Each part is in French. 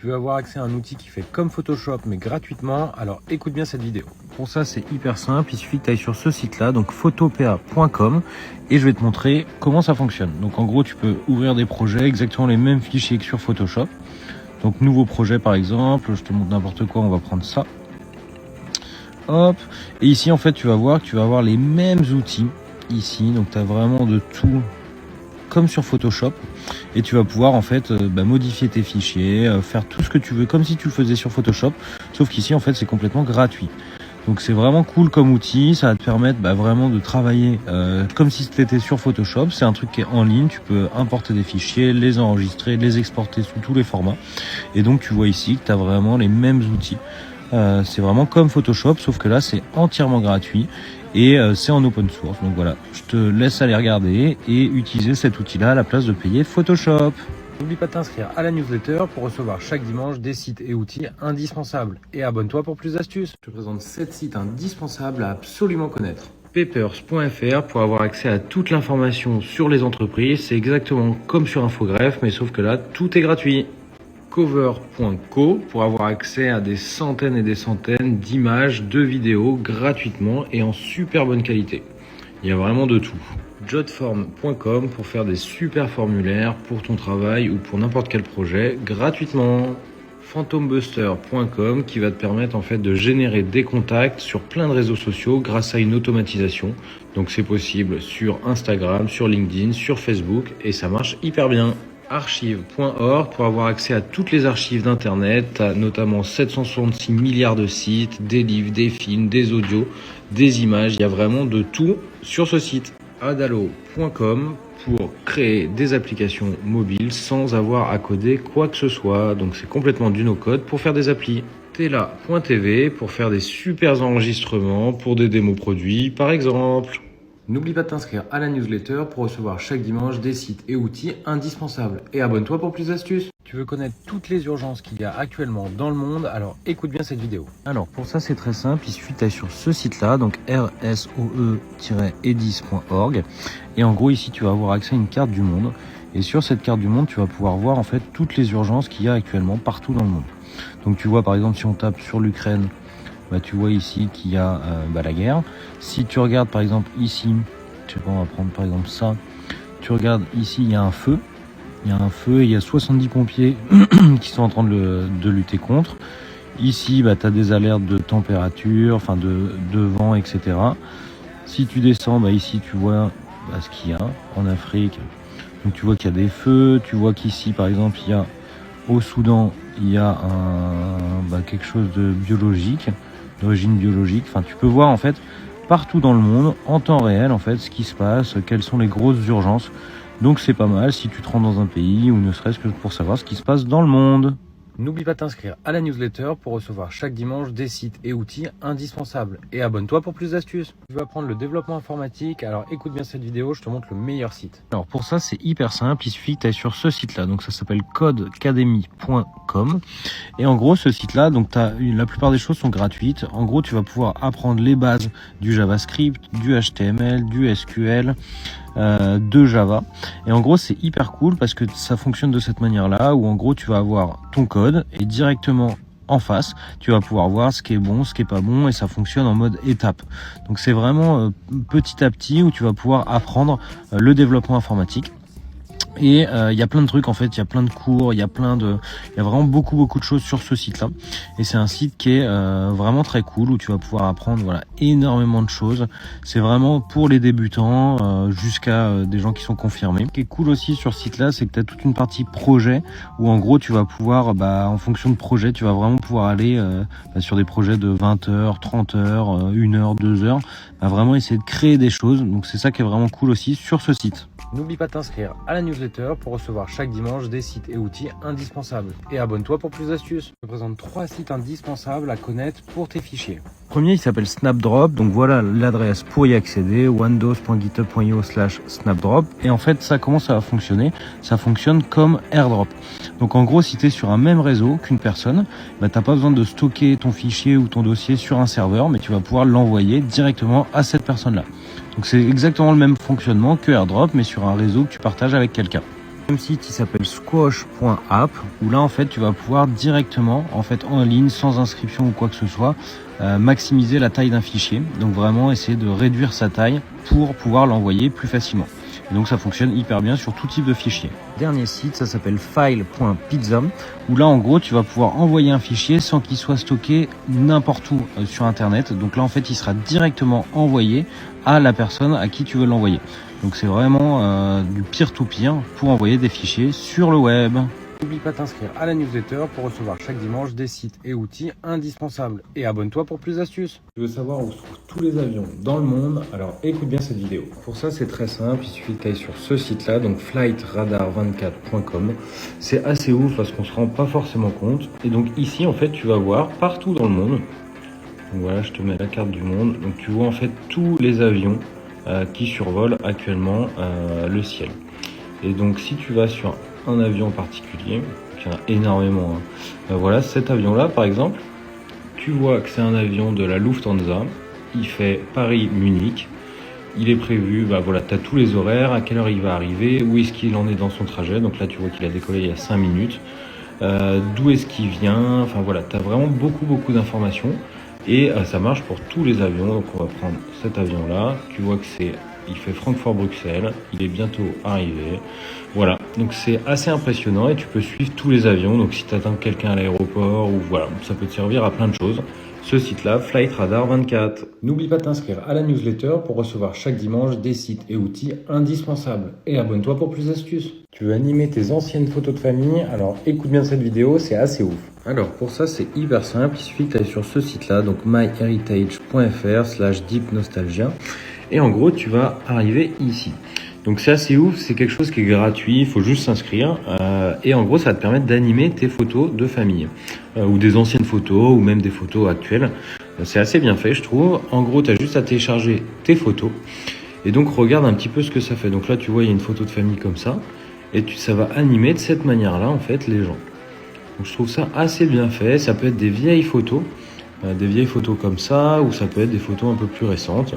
Tu veux avoir accès à un outil qui fait comme Photoshop mais gratuitement, alors écoute bien cette vidéo. Pour ça c'est hyper simple, il suffit que tu ailles sur ce site là, donc photopea.com, et je vais te montrer comment ça fonctionne. Donc en gros tu peux ouvrir des projets, exactement les mêmes fichiers que sur Photoshop. Donc nouveau projet par exemple, je te montre n'importe quoi, on va prendre ça. Hop, et ici en fait tu vas voir que tu vas avoir les mêmes outils ici, donc tu as vraiment de tout comme sur Photoshop, et tu vas pouvoir en fait modifier tes fichiers, faire tout ce que tu veux comme si tu le faisais sur Photoshop, sauf qu'ici en fait c'est complètement gratuit. Donc c'est vraiment cool comme outil, ça va te permettre vraiment de travailler comme si c'était sur Photoshop. C'est un truc qui est en ligne, tu peux importer des fichiers, les enregistrer, les exporter sous tous les formats, et donc tu vois ici que tu as vraiment les mêmes outils. C'est vraiment comme Photoshop, sauf que là c'est entièrement gratuit et c'est en open source. Donc voilà, je te laisse aller regarder et utiliser cet outil là à la place de payer Photoshop. N'oublie pas de t'inscrire à la newsletter pour recevoir chaque dimanche des sites et outils indispensables, et abonne-toi pour plus d'astuces. Je te présente 7 sites indispensables à absolument connaître. Papers.fr pour avoir accès à toute l'information sur les entreprises, c'est exactement comme sur Infogreffe, mais sauf que là tout est gratuit. Cover.co pour avoir accès à des centaines et des centaines d'images, de vidéos gratuitement et en super bonne qualité. Il y a vraiment de tout. Jotform.com pour faire des super formulaires pour ton travail ou pour n'importe quel projet gratuitement. Phantombuster.com qui va te permettre en fait de générer des contacts sur plein de réseaux sociaux grâce à une automatisation. Donc c'est possible sur Instagram, sur LinkedIn, sur Facebook, et ça marche hyper bien. Archive.org pour avoir accès à toutes les archives d'internet, notamment 766 milliards de sites, des livres, des films, des audios, des images, il y a vraiment de tout sur ce site. Adalo.com pour créer des applications mobiles sans avoir à coder quoi que ce soit, donc c'est complètement du no-code pour faire des applis. Tela.tv pour faire des super enregistrements pour des démos produits par exemple. N'oublie pas de t'inscrire à la newsletter pour recevoir chaque dimanche des sites et outils indispensables. Et abonne-toi pour plus d'astuces. Tu veux connaître toutes les urgences qu'il y a actuellement dans le monde, alors écoute bien cette vidéo. Alors pour ça c'est très simple, il suffit d'aller sur ce site là, donc rsoe-edis.org. Et en gros ici tu vas avoir accès à une carte du monde. Et sur cette carte du monde tu vas pouvoir voir en fait toutes les urgences qu'il y a actuellement partout dans le monde. Donc tu vois par exemple si on tape sur l'Ukraine, tu vois ici qu'il y a la guerre. Si tu regardes par exemple ici, je sais pas, on va prendre par exemple ça, tu regardes ici, il y a un feu, et il y a 70 pompiers qui sont en train de lutter contre. Ici, tu as des alertes de température, enfin de vent, etc. Si tu descends, ici tu vois ce qu'il y a en Afrique. Donc tu vois qu'il y a des feux, tu vois qu'ici par exemple il y a au Soudan, il y a quelque chose de biologique, d'origine biologique. Enfin, tu peux voir en fait partout dans le monde en temps réel en fait ce qui se passe, quelles sont les grosses urgences. Donc c'est pas mal si tu te rends dans un pays ou ne serait-ce que pour savoir ce qui se passe dans le monde. N'oublie pas de t'inscrire à la newsletter pour recevoir chaque dimanche des sites et outils indispensables. Et abonne-toi pour plus d'astuces. Tu vas apprendre le développement informatique, alors écoute bien cette vidéo, je te montre le meilleur site. Alors pour ça c'est hyper simple, il suffit que tu ailles sur ce site là, donc ça s'appelle codecademy.com. Et en gros ce site là, donc la plupart des choses sont gratuites. En gros tu vas pouvoir apprendre les bases du JavaScript, du HTML, du SQL, de Java. Et en gros c'est hyper cool parce que ça fonctionne de cette manière là, où en gros tu vas avoir ton code et directement en face tu vas pouvoir voir ce qui est bon, ce qui est pas bon, et ça fonctionne en mode étape. Donc c'est vraiment petit à petit où tu vas pouvoir apprendre le développement informatique. Et il y a plein de trucs en fait, il y a plein de cours, il y a vraiment beaucoup de choses sur ce site là. Et c'est un site qui est vraiment très cool, où tu vas pouvoir apprendre énormément de choses. C'est vraiment pour les débutants jusqu'à des gens qui sont confirmés. Ce qui est cool aussi sur ce site là, c'est que tu as toute une partie projet où en gros tu vas pouvoir en fonction de projet, tu vas vraiment pouvoir aller sur des projets de 20 heures, 30 heures, 1 heure, 2 heures, vraiment essayer de créer des choses. Donc c'est ça qui est vraiment cool aussi sur ce site. N'oublie pas de t'inscrire à la newsletter pour recevoir chaque dimanche des sites et outils indispensables. Et abonne-toi pour plus d'astuces. Je te présente 3 sites indispensables à connaître pour tes fichiers. Le premier, il s'appelle Snapdrop. Donc voilà l'adresse pour y accéder, windows.github.io/snapdrop. Et en fait, ça, comment ça va fonctionner? Ça fonctionne comme AirDrop. Donc en gros, si tu es sur un même réseau qu'une personne, tu n'as pas besoin de stocker ton fichier ou ton dossier sur un serveur, mais tu vas pouvoir l'envoyer directement à cette personne-là. Donc c'est exactement le même fonctionnement que AirDrop, mais sur un réseau que tu partages avec quelqu'un. Le site il s'appelle squash.app où là en fait tu vas pouvoir directement en ligne sans inscription ou quoi que ce soit maximiser la taille d'un fichier, donc vraiment essayer de réduire sa taille pour pouvoir l'envoyer plus facilement. Et donc ça fonctionne hyper bien sur tout type de fichier. Dernier site, ça s'appelle file.pizza où là en gros tu vas pouvoir envoyer un fichier sans qu'il soit stocké n'importe où sur internet. Donc là en fait il sera directement envoyé à la personne à qui tu veux l'envoyer. Donc c'est vraiment du peer-to-peer pour envoyer des fichiers sur le web. N'oublie pas de t'inscrire à la newsletter pour recevoir chaque dimanche des sites et outils indispensables. Et abonne-toi pour plus d'astuces. Tu veux savoir où se trouvent tous les avions dans le monde? Alors écoute bien cette vidéo. Pour ça c'est très simple, il suffit de aller sur ce site-là, donc flightradar24.com. C'est assez ouf parce qu'on se rend pas forcément compte. Et donc ici en fait tu vas voir partout dans le monde. Donc voilà, je te mets la carte du monde. Donc tu vois en fait tous les avions qui survolent actuellement le ciel. Et donc si tu vas sur un avion en particulier, il y en a énormément, voilà, cet avion là par exemple, tu vois que c'est un avion de la Lufthansa, il fait Paris-Munich, il est prévu, voilà, tu as tous les horaires, à quelle heure il va arriver, où est-ce qu'il en est dans son trajet, donc là tu vois qu'il a décollé il y a 5 minutes, d'où est-ce qu'il vient, enfin voilà, tu as vraiment beaucoup d'informations. Et ça marche pour tous les avions. Donc on va prendre cet avion là, tu vois que il fait Francfort-Bruxelles, il est bientôt arrivé. Voilà, donc c'est assez impressionnant et tu peux suivre tous les avions. Donc si tu attends quelqu'un à l'aéroport ou voilà, ça peut te servir à plein de choses. Ce site-là, Flight Radar 24. N'oublie pas de t'inscrire à la newsletter pour recevoir chaque dimanche des sites et outils indispensables. Et abonne-toi pour plus d'astuces. Tu veux animer tes anciennes photos de famille? Alors écoute bien cette vidéo, c'est assez ouf. Alors pour ça c'est hyper simple, il suffit que tu ailles sur ce site-là, donc myheritage.fr/deepnostalgia. Et en gros tu vas arriver ici. Donc c'est assez ouf, c'est quelque chose qui est gratuit, il faut juste s'inscrire. Et en gros ça va te permettre d'animer tes photos de famille. Ou des anciennes photos, ou même des photos actuelles. C'est assez bien fait je trouve. En gros tu as juste à télécharger tes photos. Et donc regarde un petit peu ce que ça fait. Donc là tu vois il y a une photo de famille comme ça. Et ça va animer de cette manière-là en fait les gens. Donc je trouve ça assez bien fait. Ça peut être des vieilles photos comme ça, ou ça peut être des photos un peu plus récentes.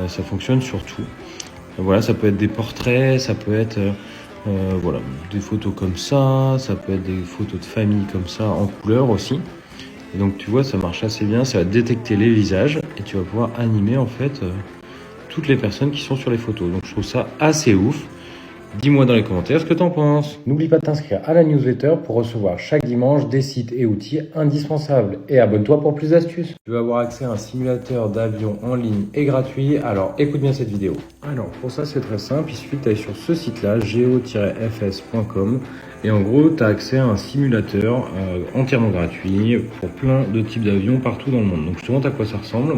Ça fonctionne sur tout. Voilà, ça peut être des portraits, ça peut être voilà, des photos comme ça peut être des photos de famille comme ça, en couleur aussi. Et donc tu vois, ça marche assez bien, ça va détecter les visages et tu vas pouvoir animer en fait toutes les personnes qui sont sur les photos. Donc je trouve ça assez ouf. Dis-moi dans les commentaires ce que t'en penses. N'oublie pas de t'inscrire à la newsletter pour recevoir chaque dimanche des sites et outils indispensables. Et abonne-toi pour plus d'astuces. Tu vas avoir accès à un simulateur d'avion en ligne et gratuit, alors écoute bien cette vidéo. Alors pour ça c'est très simple, il suffit d'aller sur ce site-là, geo-fs.com. Et en gros tu as accès à un simulateur entièrement gratuit pour plein de types d'avions partout dans le monde. Donc je te montre à quoi ça ressemble.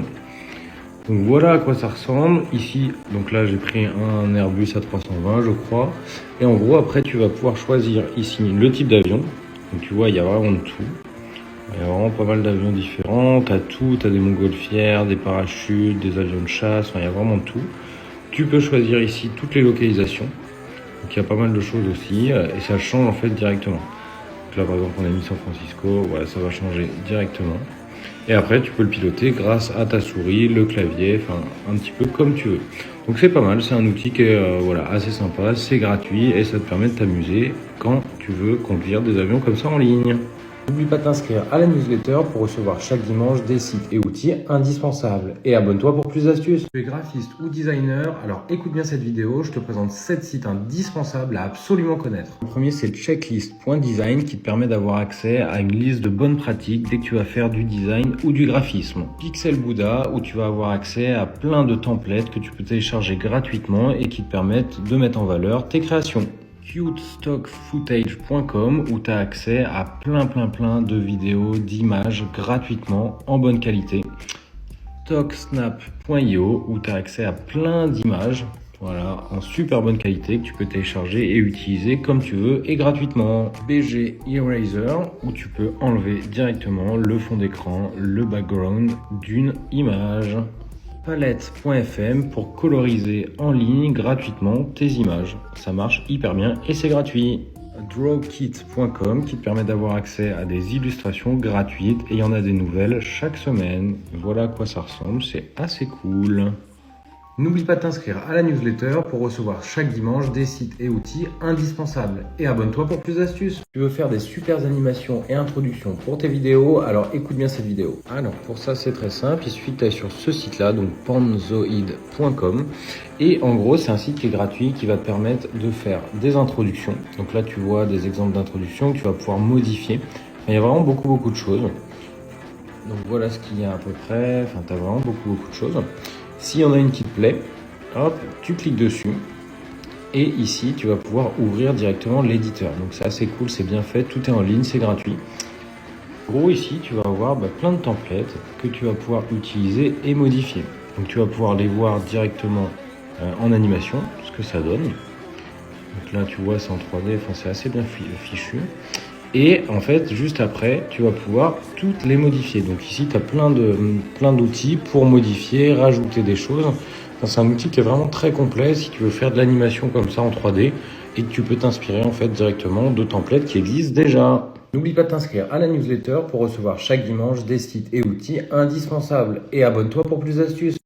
Donc voilà à quoi ça ressemble. Ici, donc là j'ai pris un Airbus A320 je crois. Et en gros après tu vas pouvoir choisir ici le type d'avion. Donc tu vois il y a vraiment de tout. Il y a vraiment pas mal d'avions différents. Tu as tout, tu as des montgolfières, des parachutes, des avions de chasse, enfin il y a vraiment de tout. Tu peux choisir ici toutes les localisations. Donc il y a pas mal de choses aussi et ça change en fait directement. Donc là par exemple on a mis San Francisco, voilà ça va changer directement. Et après, tu peux le piloter grâce à ta souris, le clavier, enfin un petit peu comme tu veux. Donc c'est pas mal, c'est un outil qui est voilà, assez sympa, c'est gratuit et ça te permet de t'amuser quand tu veux conduire des avions comme ça en ligne. N'oublie pas de t'inscrire à la newsletter pour recevoir chaque dimanche des sites et outils indispensables. Et abonne-toi pour plus d'astuces. Tu es graphiste ou designer, alors écoute bien cette vidéo, je te présente 7 sites indispensables à absolument connaître. Le premier c'est checklist.design qui te permet d'avoir accès à une liste de bonnes pratiques dès que tu vas faire du design ou du graphisme. Pixel Buddha où tu vas avoir accès à plein de templates que tu peux télécharger gratuitement et qui te permettent de mettre en valeur tes créations. cutestockfootage.com où tu as accès à plein de vidéos, d'images gratuitement en bonne qualité. Stocksnap.io où tu as accès à plein d'images voilà, en super bonne qualité que tu peux télécharger et utiliser comme tu veux et gratuitement. BG Eraser où tu peux enlever directement le fond d'écran, le background d'une image. Palette.fm pour coloriser en ligne gratuitement tes images. Ça marche hyper bien et c'est gratuit. Drawkit.com qui te permet d'avoir accès à des illustrations gratuites et il y en a des nouvelles chaque semaine. Voilà à quoi ça ressemble, c'est assez cool. N'oublie pas de t'inscrire à la newsletter pour recevoir chaque dimanche des sites et outils indispensables. Et abonne-toi pour plus d'astuces. Tu veux faire des super animations et introductions pour tes vidéos, alors écoute bien cette vidéo. Alors pour ça c'est très simple, il suffit d'aller sur ce site-là, donc panzoid.com. Et en gros c'est un site qui est gratuit qui va te permettre de faire des introductions. Donc là tu vois des exemples d'introductions que tu vas pouvoir modifier. Il y a vraiment beaucoup de choses. Donc voilà ce qu'il y a à peu près, enfin tu as vraiment beaucoup de choses. S'il y en a une qui te plaît, hop, tu cliques dessus et ici tu vas pouvoir ouvrir directement l'éditeur. Donc c'est assez cool, c'est bien fait, tout est en ligne, c'est gratuit. En gros ici tu vas avoir plein de templates que tu vas pouvoir utiliser et modifier. Donc tu vas pouvoir les voir directement en animation, ce que ça donne. Donc là tu vois c'est en 3D, enfin c'est assez bien fichu. Et en fait, juste après, tu vas pouvoir toutes les modifier. Donc ici, tu as plein d'outils pour modifier, rajouter des choses. Enfin, c'est un outil qui est vraiment très complet si tu veux faire de l'animation comme ça en 3D et que tu peux t'inspirer en fait directement de templates qui existent déjà. N'oublie pas de t'inscrire à la newsletter pour recevoir chaque dimanche des sites et outils indispensables. Et abonne-toi pour plus d'astuces.